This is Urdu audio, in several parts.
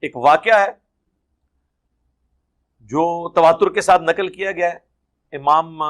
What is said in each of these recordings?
ایک واقعہ ہے جو تواتر کے ساتھ نقل کیا گیا ہے، امام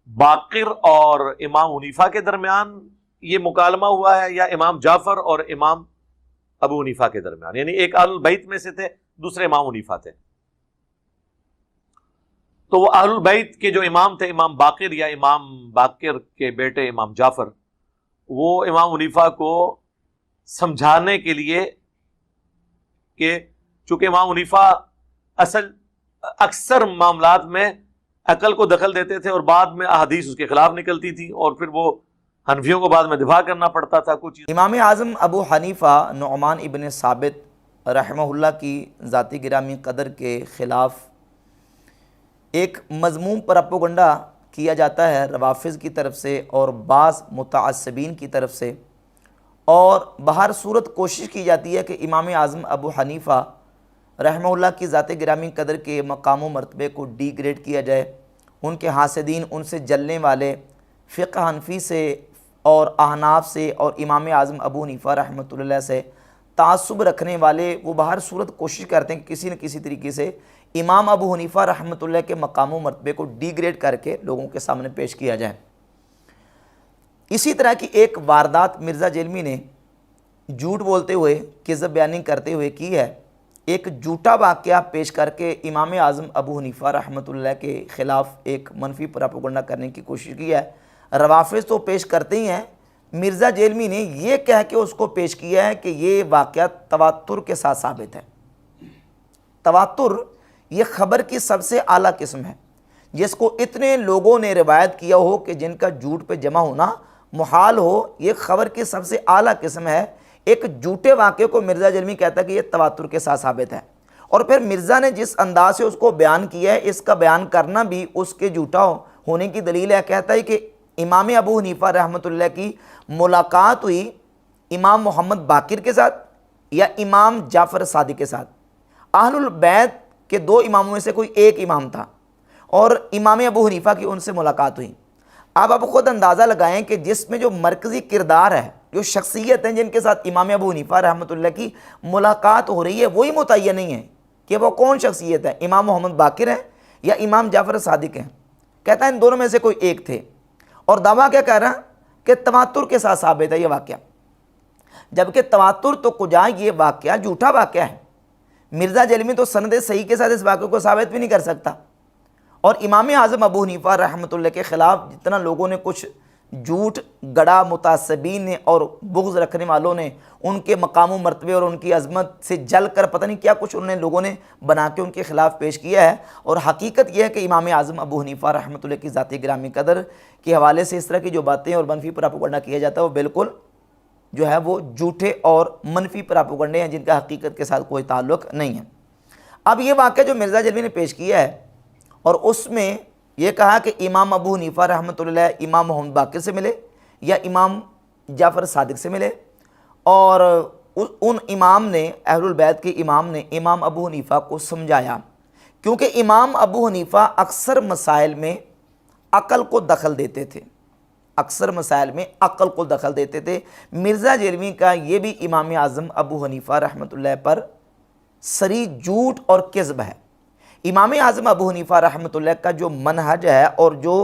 باقر اور امام حنیفہ کے درمیان یہ مکالمہ ہوا ہے، یا امام جعفر اور امام ابو حنیفہ کے درمیان، یعنی ایک اہل البیت میں سے تھے، دوسرے امام حنیفہ تھے۔ تو وہ اہل البیت کے جو امام تھے، امام باقر یا امام باقر کے بیٹے امام جعفر، وہ امام حنیفہ کو سمجھانے کے لیے کہ چونکہ امام حنیفہ اکثر معاملات میں عقل کو دخل دیتے تھے اور بعد میں احادیث اس کے خلاف نکلتی تھی، اور پھر وہ حنفیوں کو بعد میں دفاع کرنا پڑتا تھا کچھ چیز۔ امام اعظم ابو حنیفہ نعمان ابن ثابت رحمہ اللہ کی ذاتی گرامی قدر کے خلاف ایک مذموم پروپیگنڈا کیا جاتا ہے روافض کی طرف سے اور بعض متعصبین کی طرف سے، اور بہر صورت کوشش کی جاتی ہے کہ امام اعظم ابو حنیفہ رحمہ اللہ کی ذات گرامی قدر کے مقام و مرتبے کو ڈی گریڈ کیا جائے، ان کے حاسدین، ان سے جلنے والے فقہ حنفی سے اور احناف سے اور امام اعظم ابو حنیفہ رحمۃ اللہ سے تعصب رکھنے والے، وہ بہر صورت کوشش کرتے ہیں کہ کسی نہ کسی طریقے سے امام ابو حنیفہ رحمۃ اللہ کے مقام و مرتبے کو ڈی گریڈ کر کے لوگوں کے سامنے پیش کیا جائے۔ اسی طرح کی ایک واردات مرزا جیلمی نے جھوٹ بولتے ہوئے، کذب بیانی کرتے ہوئے کی ہے۔ ایک جھوٹا واقعہ پیش کر کے امام اعظم ابو حنیفہ رحمۃ اللہ کے خلاف ایک منفی پروپیگنڈا کرنے کی کوشش کی ہے۔ روافض تو پیش کرتے ہی ہیں، مرزا جیلمی نے یہ کہہ کے اس کو پیش کیا ہے کہ یہ واقعہ تواتر کے ساتھ ثابت ہے۔ تواتر یہ خبر کی سب سے اعلیٰ قسم ہے، جس کو اتنے لوگوں نے روایت کیا ہو کہ جن کا جھوٹ پہ جمع ہونا محال ہو، یہ خبر کی سب سے اعلیٰ قسم ہے۔ ایک جھوٹے واقعے کو مرزا جیلمی کہتا ہے کہ یہ تواتر کے ساتھ ثابت ہے، اور پھر مرزا نے جس انداز سے اس کو بیان کیا ہے، اس کا بیان کرنا بھی اس کے جھوٹا ہونے کی دلیل ہے۔ کہتا ہے کہ امام ابو حنیفہ رحمۃ اللہ کی ملاقات ہوئی امام محمد باقر کے ساتھ یا امام جعفر صادق کے ساتھ۔ اہل البیت کے دو اماموں میں سے کوئی ایک امام تھا اور امام ابو حنیفہ کی ان سے ملاقات ہوئی۔ اب آپ خود اندازہ لگائیں کہ جس میں جو مرکزی کردار ہے، جو شخصیت ہیں جن کے ساتھ امام ابو حنیفہ رحمۃ اللہ کی ملاقات ہو رہی ہے، وہی متعین نہیں ہے کہ وہ کون شخصیت ہے، امام محمد باقر ہیں یا امام جعفر صادق ہیں۔ کہتا ہے ان دونوں میں سے کوئی ایک تھے، اور دعویٰ کیا کہہ رہا کہ تواتر کے ساتھ ثابت ہے یہ واقعہ، جبکہ تواتر تو کجا، یہ واقعہ جھوٹا واقعہ ہے۔ مرزا جیلمی تو سند صحیح کے ساتھ اس واقعے کو ثابت بھی نہیں کر سکتا، اور امام اعظم ابو حنیفہ رحمۃ اللہ کے خلاف جتنا لوگوں نے کچھ جھوٹ گڑا، متعصبین نے اور بغض رکھنے والوں نے ان کے مقام و مرتبے اور ان کی عظمت سے جل کر پتہ نہیں کیا کچھ انہوں نے لوگوں نے بنا کے ان کے خلاف پیش کیا ہے۔ اور حقیقت یہ ہے کہ امام اعظم ابو حنیفہ رحمۃ اللہ کی ذاتی گرامی قدر کے حوالے سے اس طرح کی جو باتیں اور منفی پروپیگنڈا کیا جاتا ہے، وہ بالکل جو ہے وہ جھوٹے اور منفی پروپیگنڈے ہیں جن کا حقیقت کے ساتھ کوئی تعلق نہیں ہے۔ اب یہ واقعہ جو مرزا جیلمی نے پیش کیا ہے، اور اس میں یہ کہا کہ امام ابو حنیفہ رحمۃ اللہ امام محمد باقر سے ملے یا امام جعفر صادق سے ملے، اور ان امام نے، اہل البیت کے امام نے امام ابو حنیفہ کو سمجھایا، کیونکہ امام ابو حنیفہ اکثر مسائل میں عقل کو دخل دیتے تھے، اکثر مسائل میں عقل کو دخل دیتے تھے۔ مرزا جیلمی کا یہ بھی امام اعظم ابو حنیفہ رحمۃ اللہ پر صریح جھوٹ اور کذب ہے۔ امام اعظم ابو حنیفہ رحمۃ اللہ کا جو منہج ہے اور جو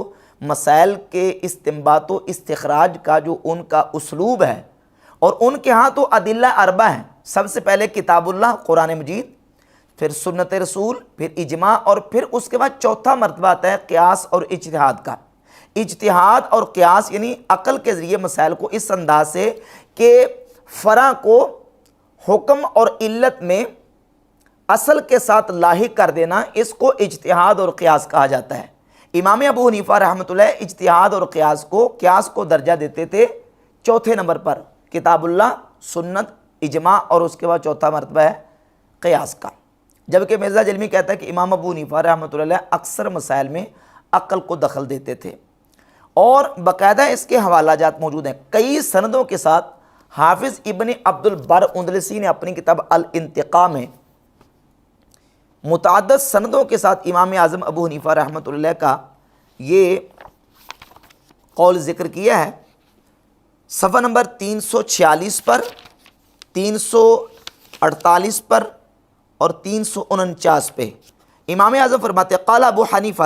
مسائل کے استنباط و استخراج کا جو ان کا اسلوب ہے، اور ان کے ہاں تو ادلہ اربع ہیں، سب سے پہلے کتاب اللہ قرآن مجید، پھر سنت رسول، پھر اجماع، اور پھر اس کے بعد چوتھا مرتبہ آتا ہے قیاس اور اجتہاد کا۔ اجتہاد اور قیاس یعنی عقل کے ذریعے مسائل کو اس انداز سے کہ فرع کو حکم اور علت میں اصل کے ساتھ لاحق کر دینا، اس کو اجتہاد اور قیاس کہا جاتا ہے۔ امام ابو حنیفہ رحمۃ اللہ اجتہاد اور قیاس کو درجہ دیتے تھے چوتھے نمبر پر، کتاب اللہ، سنت، اجماع، اور اس کے بعد چوتھا مرتبہ ہے قیاس کا۔ جبکہ مرزا جیلمی کہتا ہے کہ امام ابو حنیفہ رحمۃ اللہ اکثر مسائل میں عقل کو دخل دیتے تھے، اور باقاعدہ اس کے حوالہ جات موجود ہیں کئی سندوں کے ساتھ۔ حافظ ابن عبد البر اندلسی نے اپنی کتاب الانتقاء میں متعدد سندوں کے ساتھ امام اعظم ابو حنیفہ رحمۃ اللہ کا یہ قول ذکر کیا ہے۔ صفحہ نمبر 346 پر، 48 پر اور 349 پہ امام اعظم فرماتے ہیں قال ابو حنیفہ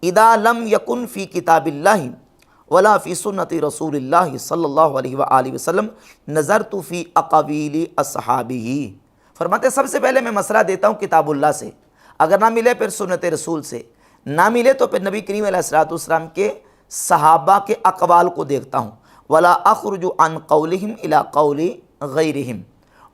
اذا لم یکن فی کتاب اللہ ولا فی سنت رسول اللہ صلی اللہ علیہ وآلہ وسلم نظرت فی اقاویل اصحابہ۔ فرماتے ہیں سب سے پہلے میں مسئلہ دیتا ہوں کتاب اللہ سے، اگر نہ ملے پھر سنت رسول سے، نہ ملے تو پھر نبی کریم علیہ الصلوۃ والسلام کے صحابہ کے اقوال کو دیکھتا ہوں، ولا اخرج عن قولہم الی قول غیرہم،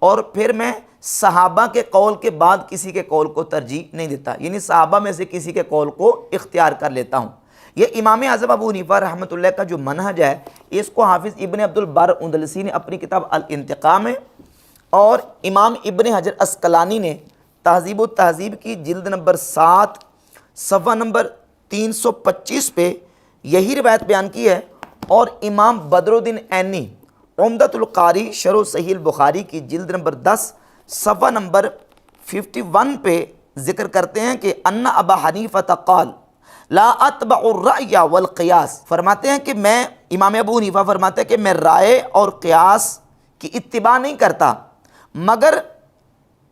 اور پھر میں صحابہ کے قول کے بعد کسی کے قول کو ترجیح نہیں دیتا، یعنی صحابہ میں سے کسی کے قول کو اختیار کر لیتا ہوں۔ یہ امام اعظم ابو حنیفہ رحمۃ اللہ کا جو منہج ہے، اس کو حافظ ابن عبد البر اندلسی نے اپنی کتاب الانتقاء میں، اور امام ابن حجر عسقلانی نے تہذیب و تہذیب کی جلد نمبر 7 صفحہ نمبر 325 پہ یہی روایت بیان کی ہے، اور امام بدر الدین عینی عمدۃ القاری شرح صحیح البخاری کی جلد نمبر 10 صفحہ نمبر 51 پہ ذکر کرتے ہیں کہ ان ابا حنیفہ قال لا اتبع الرأی والقیاس، فرماتے ہیں کہ میں، امام ابو حنیفہ فرماتے ہیں کہ میں رائے اور قیاس کی اتباع نہیں کرتا مگر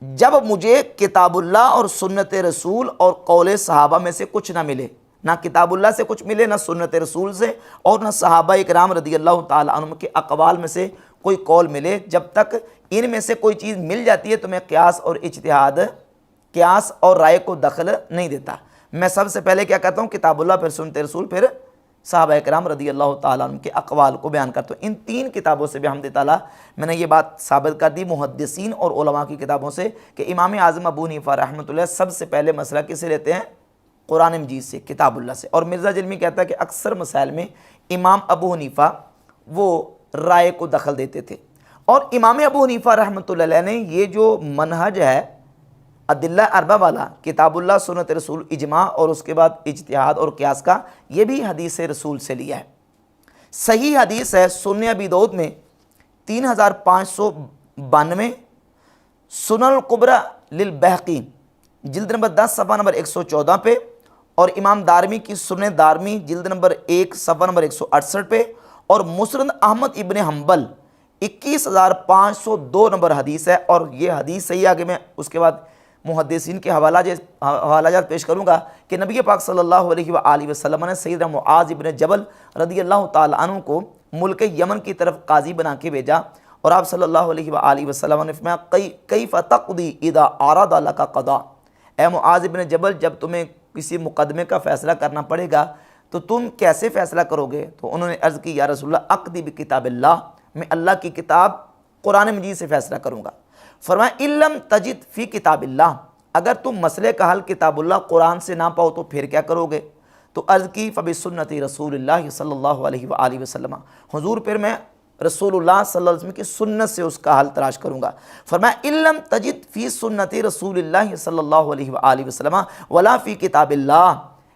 جب مجھے کتاب اللہ اور سنت رسول اور قول صحابہ میں سے کچھ نہ ملے، نہ کتاب اللہ سے کچھ ملے، نہ سنت رسول سے، اور نہ صحابہ اکرام رضی اللہ تعالیٰ عنہم کے اقوال میں سے کوئی قول ملے، جب تک ان میں سے کوئی چیز مل جاتی ہے تو میں قیاس اور اجتہاد، قیاس اور رائے کو دخل نہیں دیتا۔ میں سب سے پہلے کیا کہتا ہوں کتاب اللہ، پھر سنت رسول، پھر صحابہ اکرام رضی اللہ تعالیٰ عنہ کے اقوال کو بیان کرتا ہوں۔ ان 3 کتابوں سے بھی حمد تعالیٰ میں نے یہ بات ثابت کر دی، محدثین اور علماء کی کتابوں سے، کہ امام اعظم ابو حنیفہ رحمۃ اللہ سب سے پہلے مسئلہ کس سے لیتے ہیں؟ قرآن مجید سے، کتاب اللہ سے۔ اور مرزا جلمی کہتا ہے کہ اکثر مسائل میں امام ابو حنیفہ وہ رائے کو دخل دیتے تھے، اور امام ابو حنیفہ رحمۃ اللہ علیہ نے یہ جو منہج ہے ادلہ اربع والا، کتاب اللہ، سنت رسول، اجماع، اور اس کے بعد اجتہاد اور قیاس کا، یہ بھی حدیث رسول سے لیا ہے۔ صحیح حدیث ہے سنن ابی داؤد میں 3592، سنن الکبری للبیہقی جلد نمبر 10 صفحہ نمبر 114 پہ، اور امام دارمی کی سنن دارمی جلد نمبر 1 صفحہ نمبر 168 پہ، اور مسند احمد ابن حنبل 21502 نمبر حدیث ہے۔ اور یہ حدیث صحیح، آگے میں اس کے بعد محدثین کے حوالہ جات پیش کروں گا کہ نبی پاک صلی اللہ علیہ وآلہ وسلم نے سیدنا معاذ ابن جبل رضی اللہ تعالی عنہ کو ملک یمن کی طرف قاضی بنا کے بھیجا، اور آپ صلی اللہ علیہ وآلہ وسلم نے فرمایا کیف تقضی اذا عرض لك قضاء، اے معاذ ابن جبل جب تمہیں کسی مقدمے کا فیصلہ کرنا پڑے گا تو تم کیسے فیصلہ کرو گے؟ تو انہوں نے عرض کی یا رسول اللہ اقضی بکتاب اللہ، میں اللہ کی کتاب قرآن مجید سے فیصلہ کروں گا۔ فرمایا ان لم تجد فی کتاب اللہ، اگر تم مسئلے کا حل کتاب اللہ قرآن سے نہ پاؤ تو پھر کیا کرو گے؟ تو عرض کی فبسنت رسول اللہ صلی اللہ علیہ وآلہ وسلم، حضور پھر میں رسول اللہ صلی اللہ علیہ وسلم کی سنت سے اس کا حل تلاش کروں گا۔ فرمایا ان لم تجد فی سنت رسول اللہ صلی اللہ علیہ وآلہ وسلم ولا فی کتاب اللہ،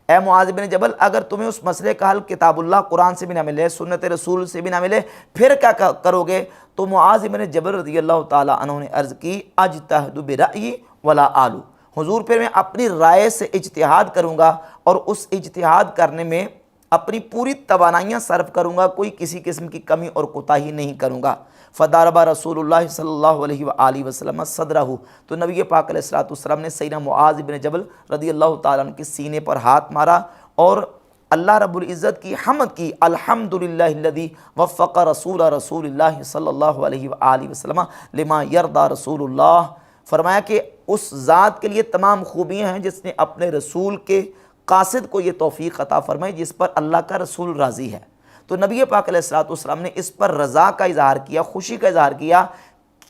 اے معاذ بن جبل اگر تمہیں اس مسئلے کا حل کتاب اللہ قرآن سے بھی نہ ملے، سنت رسول سے بھی نہ ملے، پھر کیا کرو گے؟ تو معاذ بن جبل رضی اللہ تعالیٰ عنہ نے عرض کی اجتہد برأیی ولا آلو، حضور پھر میں اپنی رائے سے اجتہاد کروں گا، اور اس اجتہاد کرنے میں اپنی پوری توانائیاں صرف کروں گا، کوئی کسی قسم کی کمی اور کوتاہی نہیں کروں گا۔ فضرب رسول اللہ صلی اللہ علیہ وآلہ وسلم صدرہ، تو نبی پاک علیہ الصلوۃ والسلام نے سیدنا معاذ بن جبل رضی اللہ تعالیٰ عنہ کے سینے پر ہاتھ مارا، اور اللہ رب العزت کی حمد کی، الحمدللہ الذی وفق رسول اللہ صلی اللہ علیہ وآلہ وسلم لما یرضی رسول اللہ، فرمایا کہ اس ذات کے لیے تمام خوبیاں ہیں جس نے اپنے رسول کے قاصد کو یہ توفیق عطا فرمائی جس پر اللہ کا رسول راضی ہے۔ تو نبی پاک علیہ الصلوۃ والسلام نے اس پر رضا کا اظہار کیا، خوشی کا اظہار کیا،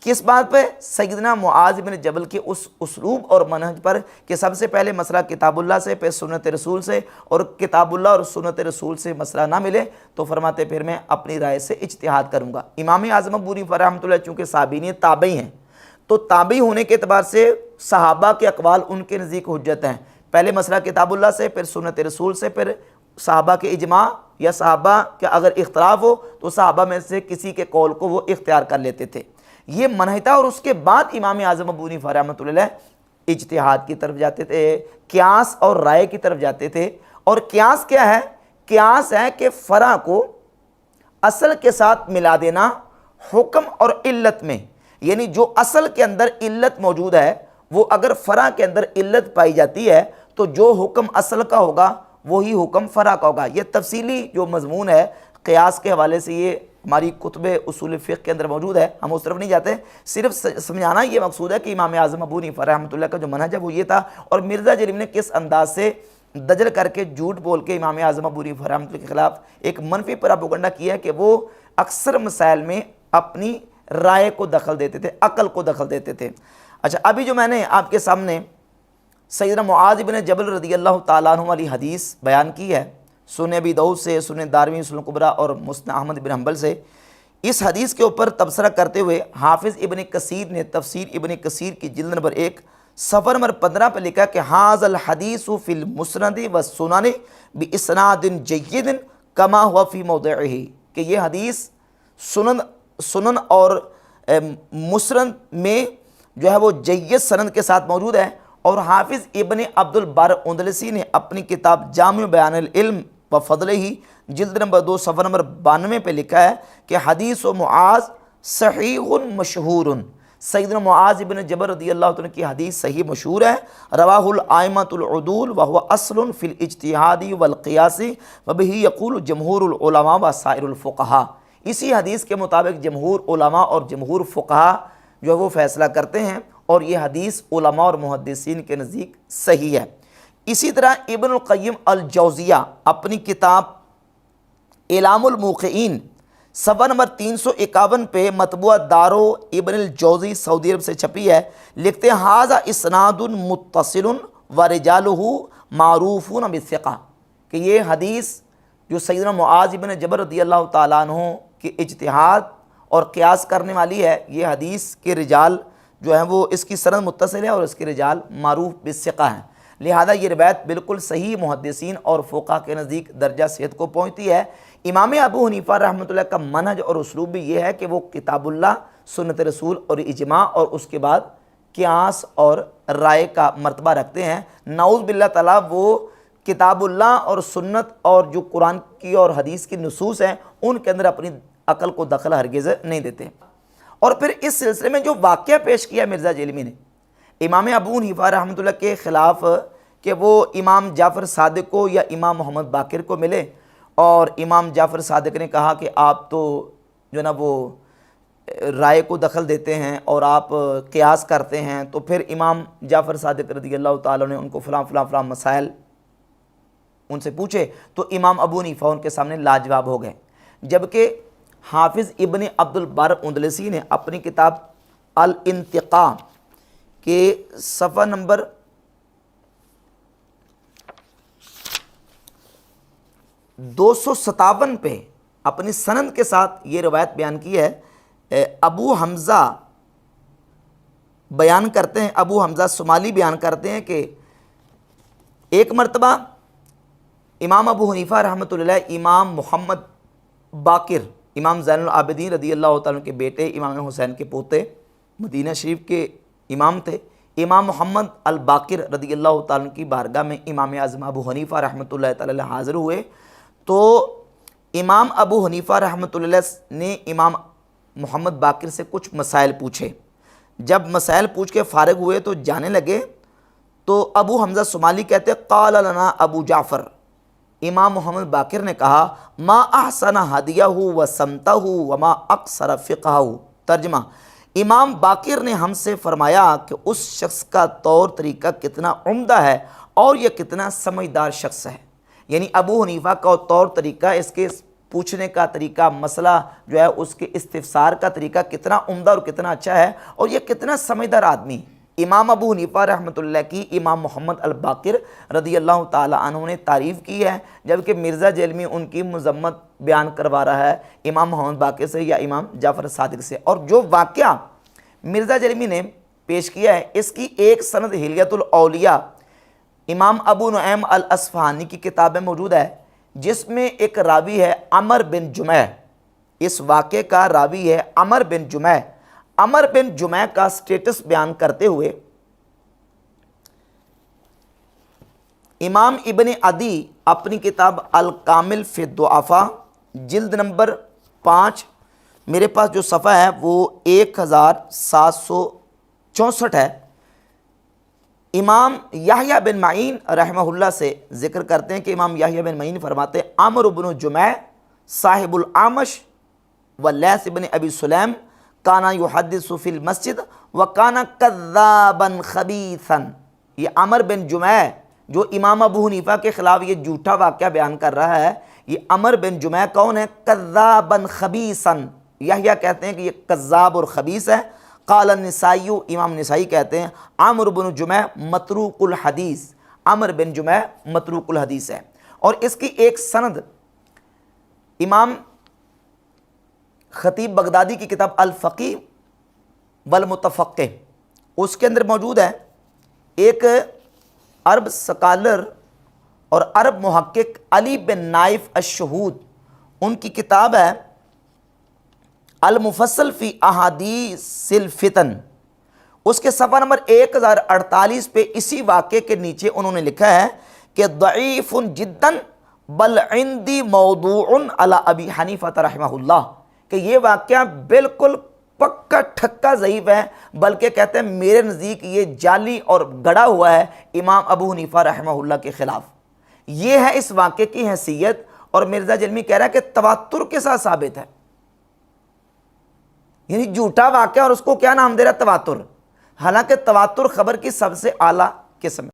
کس بات پہ؟ سیدنا معاذ بن جبل کے اس اسلوب اور منہج پر کہ سب سے پہلے مسئلہ کتاب اللہ سے، پھر سنت رسول سے، اور کتاب اللہ اور سنت رسول سے مسئلہ نہ ملے تو فرماتے پھر میں اپنی رائے سے اجتہاد کروں گا۔ امام اعظم ابو حنیفہ رحمۃ اللہ چونکہ صحابین تابعی ہیں، تو تابعی ہونے کے اعتبار سے صحابہ کے اقوال ان کے نزدیک حجت ہیں، پہلے مسئلہ کتاب اللہ سے، پھر سنت رسول سے، پھر صحابہ کے اجماع، یا صحابہ کا اگر اختلاف ہو تو صحابہ میں سے کسی کے قول کو وہ اختیار کر لیتے تھے، یہ منہج تھا۔ اور اس کے بعد امام اعظم ابو حنیفہ رحمۃ اللہ علیہ اجتہاد کی طرف جاتے تھے، قیاس اور رائے کی طرف جاتے تھے۔ اور قیاس کیا ہے؟ قیاس ہے کہ فرع کو اصل کے ساتھ ملا دینا حکم اور علت میں، یعنی جو اصل کے اندر علت موجود ہے وہ اگر فرع کے اندر علت پائی جاتی ہے تو جو حکم اصل کا ہوگا وہی حکم فرع کا ہوگا۔ یہ تفصیلی جو مضمون ہے قیاس کے حوالے سے یہ ہماری کتب اصول فقہ کے اندر موجود ہے، ہم اس طرف نہیں جاتے، صرف سمجھانا یہ مقصود ہے کہ امام اعظم ابو حنیفہ رحمۃ اللہ کا جو منہج ہے وہ یہ تھا، اور مرزا جلیل نے کس انداز سے دجل کر کے جھوٹ بول کے امام اعظم ابو حنیفہ رحمۃ اللہ کے خلاف ایک منفی پراپیگنڈا کیا ہے کہ وہ اکثر مسائل میں اپنی رائے کو دخل دیتے تھے، عقل کو دخل دیتے تھے۔ اچھا، ابھی جو میں نے آپ کے سامنے سیدنا معاذ بن جبل رضی اللہ تعالیٰ عنہ والی حدیث بیان کی ہے، سنن ابی داؤد سے، سنن دارمی سنن کبریٰ اور مسند احمد بن حنبل سے، اس حدیث کے اوپر تبصرہ کرتے ہوئے حافظ ابن کثیر نے تفسیر ابن کثیر کی جلد نمبر 1 صفحہ نمبر 15 پہ لکھا کہ ھذا الحدیث فی المسند والسنن باسناد جید کما ہوا فی موضعہ، کہ یہ حدیث سنن اور مسند میں جو ہے وہ جید سند کے ساتھ موجود ہے، اور حافظ ابن عبد البر اندلسی نے اپنی کتاب جامع بیان العلم و فضلہ جلد نمبر 2 صفحہ نمبر 92 پہ لکھا ہے کہ حدیث و معاذ صحیح مشہور، سیدنا معاذ ابن جبل رضی اللہ عنہ کی حدیث صحیح مشہور ہے، رواہ الائمۃ العدول وهو اصل فی الاجتہاد والقیاس وبہ یقول جمہور العلماء وسائر الفقہاء، اسی حدیث کے مطابق جمہور علماء اور جمہور فقہاء جو ہے وہ فیصلہ کرتے ہیں، اور یہ حدیث علماء اور محدثین کے نزدیک صحیح ہے۔ اسی طرح ابن القیم الجوزیہ اپنی کتاب اعلام الموقعین صفحہ نمبر 351 پہ مطبوعہ دارو ابن الجوزی سعودی عرب سے چھپی ہے، لکھتے ہیں ھذا اسناد متصل ورجالہ معروفون بالثقہ، کہ یہ حدیث جو سیدنا معاذ بن جبل رضی اللہ تعالیٰ عنہ کے اجتہاد اور قیاس کرنے والی ہے، یہ حدیث کے رجال جو ہیں وہ اس کی سند متصل ہے اور اس کے رجال معروف بالثقہ ہیں، لہذا یہ روایت بالکل صحیح محدثین اور فقہاء کے نزدیک درجہ صحت کو پہنچتی ہے۔ امام ابو حنیفہ رحمۃ اللہ کا منہج اور اسلوب بھی یہ ہے کہ وہ کتاب اللہ، سنت رسول اور اجماع، اور اس کے بعد قیاس اور رائے کا مرتبہ رکھتے ہیں۔ نعوذ باللہ تعالیٰ وہ کتاب اللہ اور سنت اور جو قرآن کی اور حدیث کی نصوص ہیں ان کے اندر اپنی عقل کو دخل ہرگز نہیں دیتے۔ اور پھر اس سلسلے میں جو واقعہ پیش کیا مرزا جیلمی نے امام ابو حنیفہ رحمۃ اللہ کے خلاف کہ وہ امام جعفر صادق کو یا امام محمد باقر کو ملے، اور امام جعفر صادق نے کہا کہ آپ تو جو نا وہ رائے کو دخل دیتے ہیں اور آپ قیاس کرتے ہیں، تو پھر امام جعفر صادق رضی اللہ تعالیٰ نے ان کو فلاں مسائل ان سے پوچھے، تو امام ابو حنیفہ ان کے سامنے لاجواب ہو گئے، جبکہ حافظ ابن عبد البر اندلسی نے اپنی کتاب الانتقاء کے صفحہ نمبر 257 پہ اپنی سند کے ساتھ یہ روایت بیان کی ہے۔ ابو حمزہ بیان کرتے ہیں، ابو حمزہ سمالی بیان کرتے ہیں کہ ایک مرتبہ امام ابو حنیفہ رحمۃ اللہ امام محمد باقر، امام زین العابدین رضی اللہ تعالیٰ کے بیٹے، امام حسین کے پوتے، مدینہ شریف کے امام تھے، امام محمد الباقر رضی اللہ تعالیٰ کی بارگاہ میں امام اعظم ابو حنیفہ رحمۃ اللہ تعالیٰ حاضر ہوئے، تو امام ابو حنیفہ رحمۃ اللہ نے امام محمد باقر سے کچھ مسائل پوچھے۔ جب مسائل پوچھ کے فارغ ہوئے تو جانے لگے، تو ابو حمزہ سمالی کہتے قال لنا ابو جعفر، امام محمد باقر نے کہا ما احسن ہدیہ و سمتہ وما اقصر فقہہ، ترجمہ امام باقر نے ہم سے فرمایا کہ اس شخص کا طور طریقہ کتنا عمدہ ہے اور یہ کتنا سمجھدار شخص ہے، یعنی ابو حنیفہ کا طور طریقہ، اس کے پوچھنے کا طریقہ، مسئلہ جو ہے اس کے استفسار کا طریقہ کتنا عمدہ اور کتنا اچھا ہے، اور یہ کتنا سمجھدار آدمی۔ امام ابو حنیفہ رحمۃ اللہ کی امام محمد الباقر رضی اللہ تعالی عنہ نے تعریف کی ہے، جبکہ مرزا جیلمی ان کی مذمت بیان کروا رہا ہے امام محمد باقر سے یا امام جعفر صادق سے۔ اور جو واقعہ مرزا جیلمی نے پیش کیا ہے اس کی ایک سند حلیۃ الاولیاء امام ابو نعیم الاصفہانی کی کتاب میں موجود ہے، جس میں ایک راوی ہے عمر بن جمع، اس واقعے کا راوی ہے عمر بن جمع۔ عمر بن جمع کا سٹیٹس بیان کرتے ہوئے امام ابن عدی اپنی کتاب الکامل فی الضعفاء جلد نمبر 5 میرے پاس جو صفحہ ہے وہ 1764 ہے۔ امام یحییٰ بن معین رحمہ اللہ سے ذکر کرتے ہیں کہ امام یحییٰ بن معین فرماتے ہیں عمرو بن جمع صاحب العامش واللیث بن ابی سلیم کانا یحدث فی المسجد وکانا کذابا خبیثا۔ یہ عمر بن جمع جو امام ابو حنیفہ کے خلاف یہ جھوٹا واقعہ بیان کر رہا ہے، یہ عمر بن جمع کون ہے؟ کذابا خبیثا۔ یحییٰ کہتے ہیں کہ یہ کذاب اور خبیث ہے۔ قال النسائی، امام نسائی کہتے ہیں عمرو بن جمع متروک الحدیث، عمر بن جمع متروک الحدیث ہے۔ اور اس کی ایک سند امام خطیب بغدادی کی کتاب الفقیہ والمتفقہ اس کے اندر موجود ہے۔ ایک عرب سکالر اور عرب محقق علی بن نائف الشہود، ان کی کتاب ہے المفصل فی احادیث الفتن، اس کے صفحہ نمبر 1048 پہ اسی واقعے کے نیچے انہوں نے لکھا ہے کہ ضعیف جدا بل عندی موضوع علی ابی حنیفہ رحمہ اللہ، کہ یہ واقعہ بالکل پکا ٹھکا ضعیف ہے، بلکہ کہتے ہیں میرے نزدیک یہ جعلی اور گڑا ہوا ہے امام ابو حنیفہ رحمہ اللہ کے خلاف۔ یہ ہے اس واقعے کی حیثیت، اور مرزا جلمی کہہ رہا ہے کہ تواتر کے ساتھ ثابت ہے، یعنی جھوٹا واقعہ اور اس کو کیا نام دے رہا ہے؟ تواتر، حالانکہ تواتر خبر کی سب سے اعلیٰ قسم ہے۔